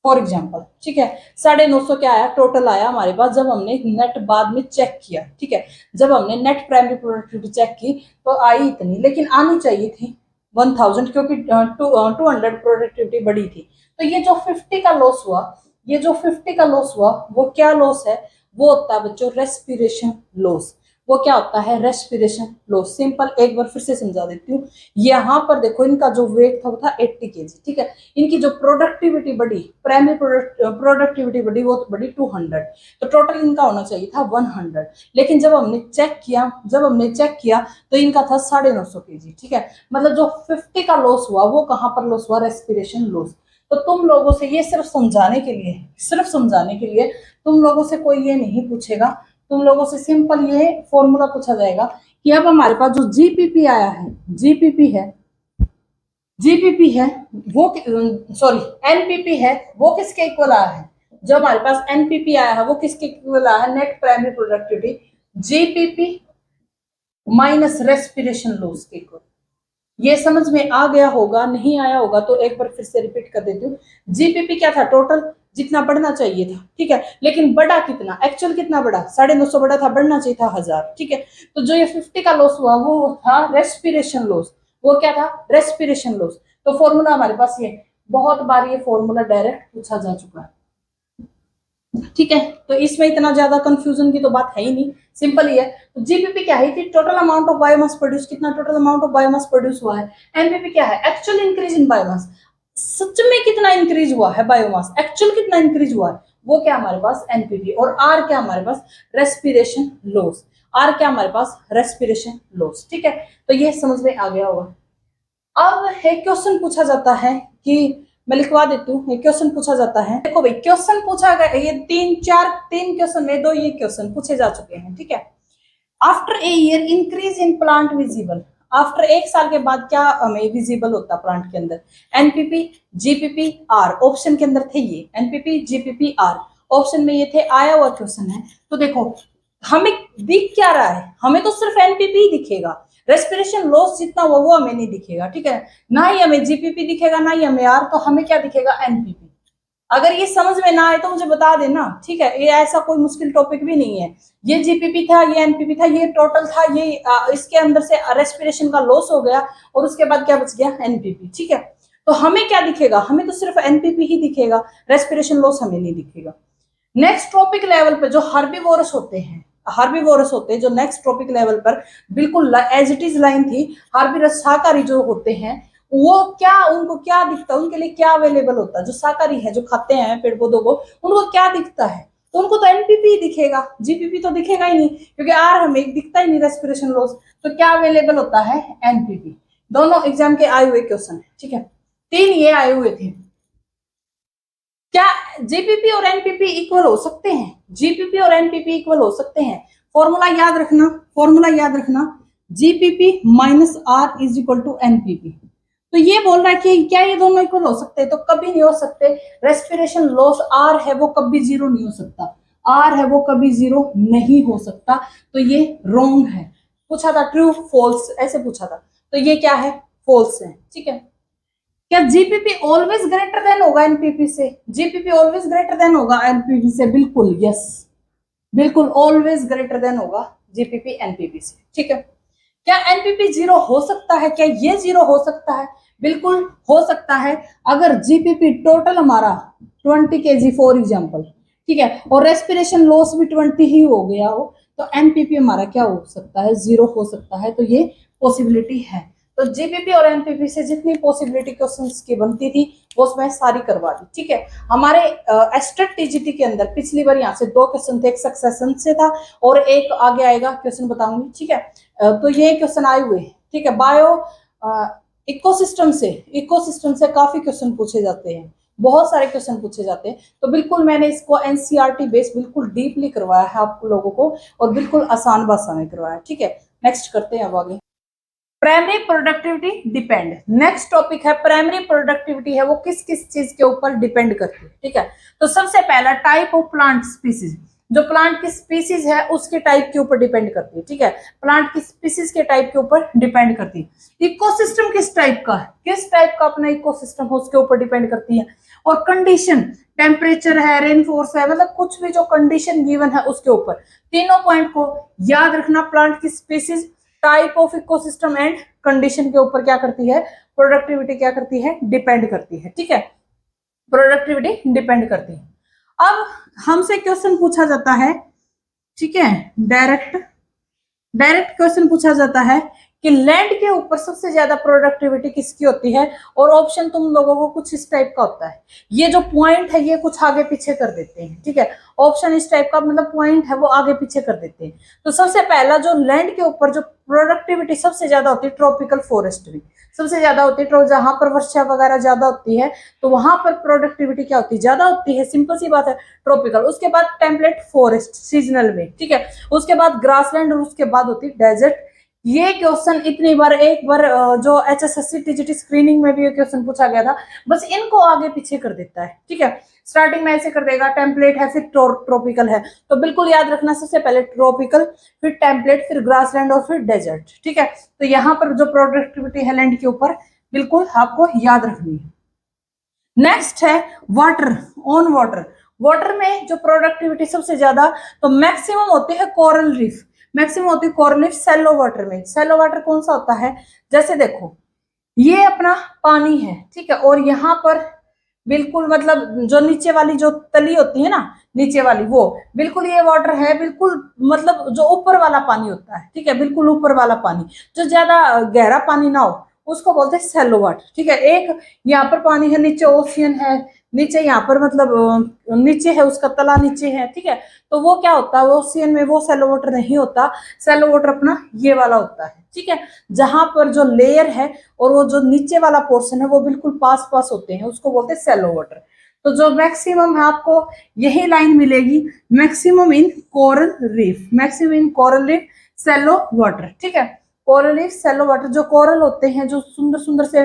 फॉर एग्जाम्पल। ठीक है, 950 क्या आया टोटल आया हमारे पास जब हमने नेट बाद में चेक किया। ठीक है, जब हमने नेट प्राइमरी प्रोडक्टिविटी चेक की तो आई इतनी, लेकिन आनी चाहिए थी 1000 क्योंकि 200 प्रोडक्टिविटी बड़ी थी। तो ये जो 50 का लॉस हुआ, ये जो 50 का लॉस हुआ वो क्या लॉस है, वो होता है बच्चों रेस्पिरेशन लॉस। वो क्या होता है, रेस्पिरेशन लॉस। सिंपल एक बार फिर से समझा देती हूँ। यहाँ पर देखो इनका जो वेट था वो था 80 केजी। ठीक है, इनकी जो प्रोडक्टिविटी बढ़ी, प्राइमरी प्रोडक्टिविटी बढ़ी वो बढ़ी 200, तो टोटल इनका होना चाहिए था 100, लेकिन जब हमने चेक किया तो इनका था 950 केजी। ठीक है, मतलब जो 50 का लॉस हुआ वो कहाँ पर लॉस हुआ, रेस्पिरेशन लॉस। तो तुम लोगों से ये सिर्फ समझाने के लिए तुम लोगों से कोई ये नहीं पूछेगा, तुम लोगों से सिंपल ये फॉर्मूला पूछा जाएगा कि अब हमारे पास जो जीपीपी आया है, जीपीपी है वो, सॉरी एनपीपी है वो किसके इक्वल आया है, जो हमारे पास एनपीपी आया है वो किसके इक्वल आया है, net primary productivity, GPP minus respiration loss के इक्वल। ये समझ में आ गया होगा, नहीं आया होगा तो एक बार फिर से रिपीट कर देती हूँ। जीपीपी क्या था, टोटल जितना बढ़ना चाहिए था। ठीक है, लेकिन बढ़ा कितना, एक्चुअल कितना बढ़ा, 950 बढ़ा था, बढ़ना चाहिए था 1000। ठीक है, तो जो ये 50 का लॉस हुआ वो था रेस्पिरेशन लॉस। वो क्या था, रेस्पिरेशन लॉस। तो फॉर्मूला हमारे पास ये, बहुत बार ये फॉर्मूला डायरेक्ट पूछा जा चुका है। ठीक है, तो इसमें इतना ज्यादा कंफ्यूजन की तो बात है ही नहीं, सिंपल ही है। तो जीपीपी क्या है, total amount of biomass produce, कितना total amount of biomass produce हुआ है। एनपीपी क्या है, एक्चुअल इंक्रीज इन बायोमास, सच में कितना इंक्रीज हुआ है बायोमास, एक्चुअल कितना इंक्रीज हुआ है, वो क्या हमारे पास एनपीपी। और आर क्या हमारे पास, रेस्पिरेशन लॉस, आर क्या हमारे पास, रेस्पिरेशन लॉस। ठीक है, तो ये समझ में आ गया होगा। अब एक क्वेश्चन पूछा जाता है कि, मैं लिखवा देती हूँ, एक क्वेश्चन पूछा जाता है। देखो भाई क्वेश्चन पूछा गया, ये 3 क्वेश्चन में 2 ये क्वेश्चन पूछे जा चुके हैं। ठीक है, after a year increase in plant visible, after 1 साल के बाद क्या हमें विजिबल होता प्लांट के अंदर? एनपीपी, जीपीपी, आर, ऑप्शन के अंदर थे ये एनपीपी, जीपीपी, आर, ऑप्शन में ये थे, आया हुआ क्वेश्चन है। तो देखो हमें दिख क्या रहा है, हमें तो सिर्फ एनपीपी ही दिखेगा, रेस्पिरेशन लॉस जितना वो हमें नहीं दिखेगा, ठीक है, ना ही हमें जीपीपी दिखेगा ना ही हमें आर, तो हमें क्या दिखेगा? एनपीपी। अगर ये समझ में ना आए तो मुझे बता देना, ठीक है, ये ऐसा कोई मुश्किल टॉपिक भी नहीं है। ये जीपीपी था, ये एनपीपी था, ये टोटल था, ये इसके अंदर से रेस्पिरेशन का लॉस हो गया और उसके बाद क्या बच गया? एनपीपी, ठीक है। तो हमें क्या दिखेगा? हमें तो सिर्फ एनपीपी ही दिखेगा, रेस्पिरेशन लॉस हमें नहीं दिखेगा। नेक्स्ट ट्रॉपिक लेवल पे जो हर्बीवोरस होते हैं, हर्बीवोरस होते हैं जो नेक्स्ट ट्रॉपिक लेवल पर बिल्कुल एज इट इज लाइन थी, हर्बीवोरस शाकाहारी जो होते हैं, वो क्या, उनको क्या दिखता है, उनके लिए क्या अवेलेबल होता है? जो शाकाहारी है, जो खाते हैं पेड़ पौधों को, उनको क्या दिखता है? तो उनको तो एनपीपी दिखेगा, जीपीपी तो दिखेगा ही नहीं, क्योंकि आर हमें दिखता ही नहीं रेस्पिरेशन लॉस। तो क्या अवेलेबल होता है? एनपीपी। दोनों एग्जाम के आए हुए क्वेश्चन है, ठीक है, 3 ये आए हुए थे। क्या जीपीपी और एनपीपी इक्वल हो सकते हैं? जीपीपी और एनपीपी इक्वल हो सकते हैं। फॉर्मूला याद रखना, फॉर्मूला याद रखना, GPP minus R is equal to NPP. तो ये बोल रहा है कि क्या ये दोनों इक्वल हो सकते हैं? तो कभी नहीं हो सकते। रेस्पिरेशन लॉस आर है वो कभी जीरो नहीं हो सकता, आर है वो कभी जीरो नहीं हो सकता। तो ये रॉन्ग है। पूछा था ट्रू फॉल्स, ऐसे पूछा था, तो ये क्या है? फॉल्स है, ठीक है। क्या जीपीपी ऑलवेज ग्रेटर देन होगा एनपीपी से? जीपीपी ऑलवेज ग्रेटर देन होगा एनपीपी से? बिल्कुल यस, बिल्कुल ऑलवेज ग्रेटर देन होगा जीपीपी एनपीपी से, ठीक है। क्या एनपीपी जीरो हो सकता है? क्या ये जीरो हो सकता है? बिल्कुल हो सकता है। अगर जीपीपी टोटल हमारा 20 kg फॉर एग्जाम्पल, ठीक है, और रेस्पिरेशन लॉस भी 20 ही हो गया हो, तो एनपीपी हमारा क्या हो सकता है? जीरो हो सकता है। तो ये पॉसिबिलिटी है। तो जीपीपी और एनपीपी से जितनी पॉसिबिलिटी क्वेश्चंस की बनती थी वो मैं सारी करवा दी, ठीक है। हमारे एस्टेट टीजीटी के अंदर पिछली बार यहाँ से 2 क्वेश्चन थे, एक सक्सेशन से था और एक आगे आएगा क्वेश्चन बताऊंगी, ठीक है। तो ये क्वेश्चन आए हुए, ठीक है। बायो इकोसिस्टम से काफी क्वेश्चन पूछे जाते हैं, बहुत सारे क्वेश्चन पूछे जाते हैं। तो बिल्कुल मैंने इसको एनसीईआरटी बेस बिल्कुल डीपली करवाया है आप लोगों को, और बिल्कुल आसान भाषा में करवाया, ठीक है। नेक्स्ट करते हैं अब आगे। Primary productivity depend, next topic है प्राइमरी प्रोडक्टिविटी है वो किस किस चीज के ऊपर डिपेंड करती है, ठीक है। तो सबसे पहला टाइप ऑफ प्लांट स्पीसीज, जो प्लांट की स्पीसीज है उसके टाइप के ऊपर डिपेंड करती है, ठीक है। प्लांट की स्पीसीज के टाइप के ऊपर डिपेंड करती है। इकोसिस्टम किस टाइप का है, किस टाइप का अपना इकोसिस्टम है उसके ऊपर डिपेंड करती है। और कंडीशन, टेम्परेचर है, रेनफोर्स है, मतलब कुछ भी जो कंडीशन गिवन है उसके ऊपर। तीनों पॉइंट को याद रखना, प्लांट की species, type of ecosystem and condition के ऊपर क्या करती है? प्रोडक्टिविटी क्या करती है? डिपेंड करती है, ठीक है। प्रोडक्टिविटी डिपेंड करती है। अब हमसे क्वेश्चन पूछा जाता है, ठीक है, डायरेक्ट क्वेश्चन पूछा जाता है कि लैंड के ऊपर सबसे ज्यादा प्रोडक्टिविटी किसकी होती है? और ऑप्शन तुम लोगों को कुछ इस टाइप का होता है, ये जो पॉइंट है ये कुछ आगे पीछे कर देते हैं, ठीक है। ऑप्शन इस टाइप का, मतलब पॉइंट है वो आगे पीछे कर देते हैं। तो सबसे पहला जो लैंड के ऊपर जो प्रोडक्टिविटी सबसे ज्यादा होती है, ट्रॉपिकल फॉरेस्ट्री सबसे ज्यादा होती है। जहां पर वर्षा वगैरह ज्यादा होती है तो वहां पर प्रोडक्टिविटी क्या होती है? ज्यादा होती है, सिंपल सी बात है, ट्रॉपिकल। उसके बाद टेम्पलेट फॉरेस्ट सीजनल में, ठीक है। उसके बाद ग्रासलैंड और उसके बाद होती है डेजर्ट। ये क्वेश्चन इतनी बार, एक बार जो एचएसएससी टीजीटी स्क्रीनिंग में भी ये क्वेश्चन पूछा गया था, बस इनको आगे पीछे कर देता है, ठीक है। स्टार्टिंग में ऐसे कर देगा, टेम्पलेट है फिर ट्रॉपिकल है, तो बिल्कुल याद रखना, सबसे पहले ट्रॉपिकल, फिर टेम्पलेट, फिर ग्रासलैंड और फिर डेजर्ट, ठीक है। तो यहाँ पर जो प्रोडक्टिविटी है लैंड के ऊपर बिल्कुल आपको याद रखनी है। नेक्स्ट है वाटर, ऑन वाटर। वाटर में जो प्रोडक्टिविटी सबसे ज्यादा, तो मैक्सिमम होती है कोरल रीफ, मैक्सिमम होती है कोरल रीफ सैलो वाटर में। सैलो वाटर कौन सा होता है? जैसे देखो ये अपना पानी है, ठीक है, और यहाँ पर बिल्कुल मतलब जो नीचे वाली जो तली होती है ना, नीचे वाली, वो बिल्कुल ये वाटर है, बिल्कुल मतलब जो ऊपर वाला पानी होता है, ठीक है, बिल्कुल ऊपर वाला पानी, जो ज्यादा गहरा पानी ना हो उसको बोलते हैं सैलो वाटर, ठीक है। एक यहाँ पर पानी है, नीचे ओशियन है, नीचे यहाँ पर मतलब नीचे है, उसका तला नीचे है, ठीक है। तो वो क्या होता है? वो ओशियन में वो सैलो वाटर नहीं होता, सैलो वाटर अपना ये वाला होता है, ठीक है। जहां पर जो लेयर है और वो जो नीचे वाला पोर्शन है वो बिल्कुल पास पास होते हैं, उसको बोलते हैं सैलो वाटर। तो जो मैक्सिमम है आपको यही लाइन मिलेगी, maximum in coral reef, maximum in coral reef shallow water, ठीक है। कोरल लीफ, सेलो वाटर, जो कोरल होते हैं, जो सुंदर सुंदर से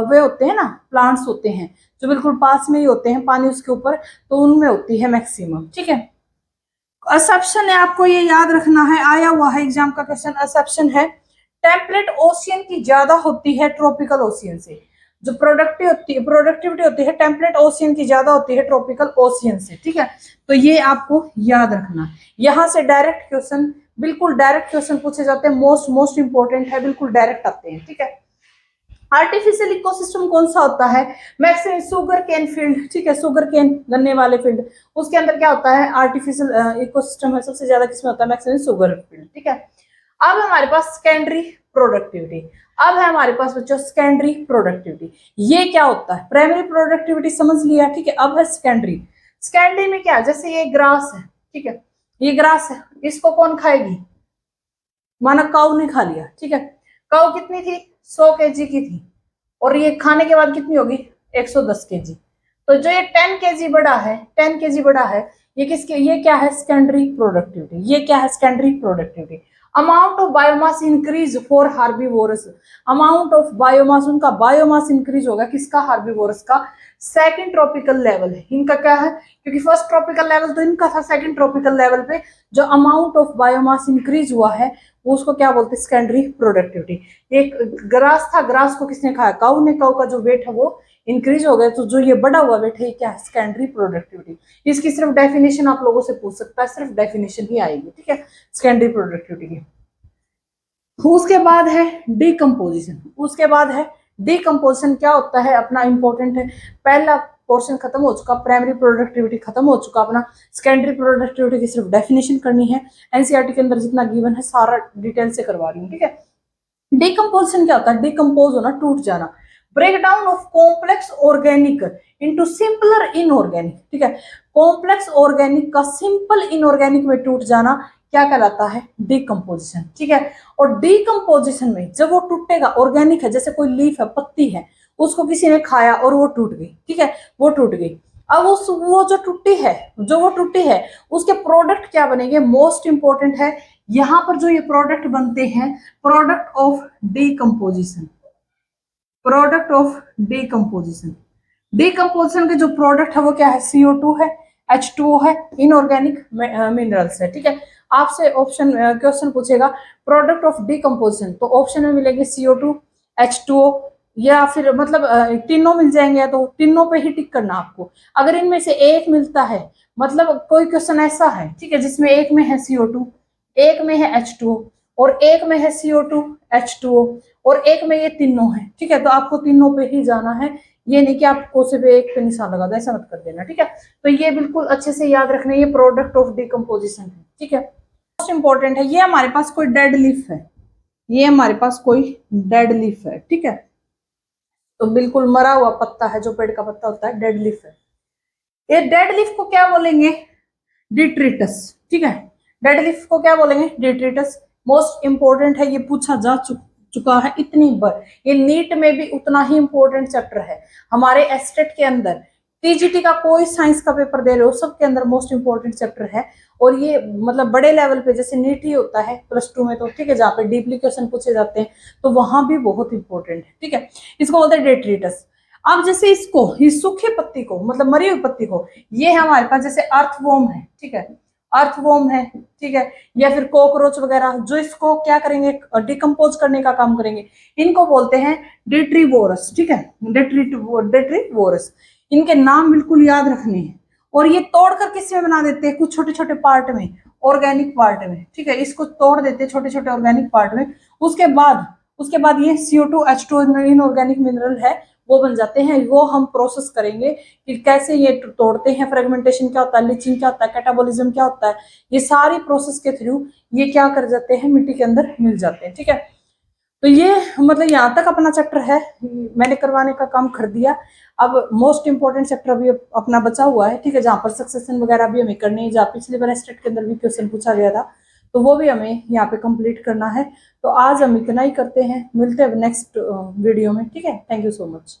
वे होते हैं ना, प्लांट्स होते हैं जो बिल्कुल पास में ही होते हैं पानी उसके ऊपर, तो उनमें होती है मैक्सिमम। ठीक है, असप्शन है, आपको ये याद रखना है, आया हुआ है एग्जाम का क्वेश्चन। असप्शन है टेम्परेट ओशियन की ज्यादा होती है ट्रॉपिकल ओशियन से। जो प्रोडक्टिविटी होती है टेम्परेट ओशियन की ज्यादा होती है ट्रॉपिकल ओशियन से। ठीक है, तो ये आपको याद रखना। यहाँ से डायरेक्ट क्वेश्चन, बिल्कुल डायरेक्ट क्वेश्चन पूछे जाते हैं, मोस्ट इंपॉर्टेंट है, बिल्कुल डायरेक्ट आते हैं। ठीक है, आर्टिफिशियल इकोसिस्टम कौन सा होता है? Maximum sugar cane field. ठीक है, शुगर केन गन्ने वाले फील्ड, उसके अंदर क्या होता है? आर्टिफिशियल इकोसिस्टम है, सबसे ज्यादा किसमें होता है? Maximum sugar field. ठीक है, अब हमारे पास सेकेंडरी प्रोडक्टिविटी। अब है हमारे पास बच्चों सेकेंडरी प्रोडक्टिविटी। ये क्या होता है? प्राइमरी प्रोडक्टिविटी समझ लिया। ठीक है, अब है सेकेंडरी। सेकेंडरी में क्या? जैसे ये ग्रास है, ठीक है, ये ग्रास है, इसको कौन खाएगी? माना काऊ ने खा लिया। ठीक है, काऊ कितनी थी? 100 kg की थी, और ये खाने के बाद कितनी होगी? 110 kg। तो जो ये 10 kg बड़ा है, 10 kg बड़ा है, ये किसके? ये क्या है? Secondary productivity. ये क्या है? Secondary productivity. Amount of biomass increase for herbivores. Amount of biomass, उनका बायोमास इंक्रीज होगा, किसका? हार्बीवोरस का। सेकंड ट्रॉपिकल लेवल है इनका, क्या है? क्योंकि फर्स्ट ट्रॉपिकल लेवल तो इनका था, सेकंड ट्रॉपिकल लेवल पे जो अमाउंट ऑफ बायोमास इंक्रीज हुआ है उसको क्या बोलते हैं? Secondary productivity. एक ग्रास था, ग्रास को किसने खाया? काऊ ने। काऊ का जो वेट है वो इंक्रीज हो गया, तो जो ये बड़ा हुआ वेट है, क्या है? Secondary productivity. इसकी सिर्फ डेफिनेशन आप लोगों से पूछ सकता है, सिर्फ डेफिनेशन ही आएगी। ठीक है, सेकेंडरी प्रोडक्टिविटी की। उसके बाद है डिकम्पोजिशन। उसके बाद है डिकम्पोजिशन। क्या होता है? अपना इंपॉर्टेंट है। पहला पोर्शन खत्म हो चुका, प्राइमरी प्रोडक्टिविटी खत्म हो चुका अपना। सेकेंडरी प्रोडक्टिविटी की सिर्फ डेफिनेशन करनी है। एनसीईआरटी के अंदर जितना गिवन है सारा डिटेल से करवा रही हूँ। ठीक है, डिकम्पोजिशन क्या होता है? डिकम्पोज होना, टूट जाना। Break down of complex organic into simpler inorganic. ठीक है, कॉम्प्लेक्स ऑर्गेनिक का सिंपल इनऑर्गेनिक में टूट जाना क्या कहलाता है? डिकम्पोजिशन। ठीक है, और डिकम्पोजिशन में जब वो टूटेगा, ऑर्गेनिक है, जैसे कोई लीफ है, पत्ती है, उसको किसी ने खाया और वो टूट गई। ठीक है, वो टूट गई। अब वो जो टूटी है उसके प्रोडक्ट क्या बनेंगे? मोस्ट इंपॉर्टेंट है यहां पर जो ये प्रोडक्ट बनते हैं, product of decomposition. Product of decomposition. Decomposition के जो प्रोडक्ट है वो क्या है? CO2 है, H2O है, इनऑर्गेनिक मिनरल्स है। ठीक है, आपसे ऑप्शन क्वेश्चन पूछेगा प्रोडक्ट ऑफ डिकम्पोजिशन, तो ऑप्शन में मिलेंगे CO2, H2O, या फिर मतलब तीनों मिल जाएंगे, तो तीनों पे ही टिक करना आपको। अगर इनमें से एक मिलता है, मतलब कोई क्वेश्चन ऐसा है, ठीक है, जिसमें एक में है CO2, एक में है H2O, और एक में है CO2, H2O, और एक में ये तीनों है, ठीक है, तो आपको तीनों पे ही जाना है। ये नहीं कि आपको सिर्फ एक पे निशान लगा दो, ऐसा मत कर देना। ठीक है, तो ये बिल्कुल अच्छे से याद रखना, ये प्रोडक्ट ऑफ डिकम्पोजिशन है। ठीक है, मोस्ट इंपॉर्टेंट है। ये हमारे पास कोई डेड लीफ है, ये हमारे पास कोई डेड लीफ है। ठीक है, तो बिल्कुल मरा हुआ पत्ता है, जो पेड़ का पत्ता होता है, डेड लीफ है। ये डेड लीफ को क्या बोलेंगे? डिट्रिटस। ठीक है, डेड लीफ को क्या बोलेंगे? डिट्रिटस। मोस्ट इंपॉर्टेंट है, ये पूछा जा चुका है इतनी बार। ये नीट में भी उतना ही इंपॉर्टेंट चैप्टर है हमारे एस्टेट के अंदर। टीजीटी का कोई साइंस का पेपर दे रहे हो, सबके अंदर मोस्ट इंपॉर्टेंट चैप्टर है। और ये मतलब बड़े लेवल पे जैसे नीट ही होता है +2 में, तो ठीक है, जहाँ पे डीपली क्वेश्चन पूछे जाते हैं, तो वहां भी बहुत इंपॉर्टेंट है। ठीक है, इसको बोलते हैं डेट्रिटस। अब जैसे इसको, इस सूखी पत्ती को, मतलब मरी हुई पत्ती को, ये हमारे पास जैसे अर्थवॉर्म है, ठीक है, अर्थवॉर्म है, ठीक है, या फिर कॉकरोच वगैरह, जो इसको क्या करेंगे? डिकम्पोज करने का काम करेंगे, इनको बोलते हैं डेट्रीवोरस। ठीक है, डेट्रीवोरस। इनके नाम बिल्कुल याद रखने हैं। और ये तोड़कर किस में बना देते हैं? कुछ छोटे छोटे पार्ट में, ऑर्गेनिक पार्ट में। ठीक है, इसको तोड़ देते हैं छोटे छोटे ऑर्गेनिक पार्ट में। उसके बाद ये CO2, H2 इनऑर्गेनिक मिनरल है, वो बन जाते हैं। वो हम प्रोसेस करेंगे कि कैसे ये तोड़ते हैं, फ्रेगमेंटेशन क्या होता है, लिचिंग क्या होता है, कैटाबोलिज्म क्या होता है, ये सारी प्रोसेस के थ्रू ये क्या कर जाते हैं? मिट्टी के अंदर मिल जाते हैं। ठीक है, तो ये मतलब यहाँ तक अपना चैप्टर है, मैंने करवाने का काम कर दिया। अब मोस्ट इंपॉर्टेंट चैप्टर अभी अपना बचा हुआ है, ठीक है, जहाँ पर सक्सेशन वगैरह भी हमें करनी है, जहाँ पिछले बार स्टेट के अंदर भी क्वेश्चन पूछा गया था, तो वो भी हमें यहाँ पे कंप्लीट करना है। तो आज हम इतना ही करते हैं, मिलते हैं नेक्स्ट वीडियो में। ठीक है, थैंक यू सो मच।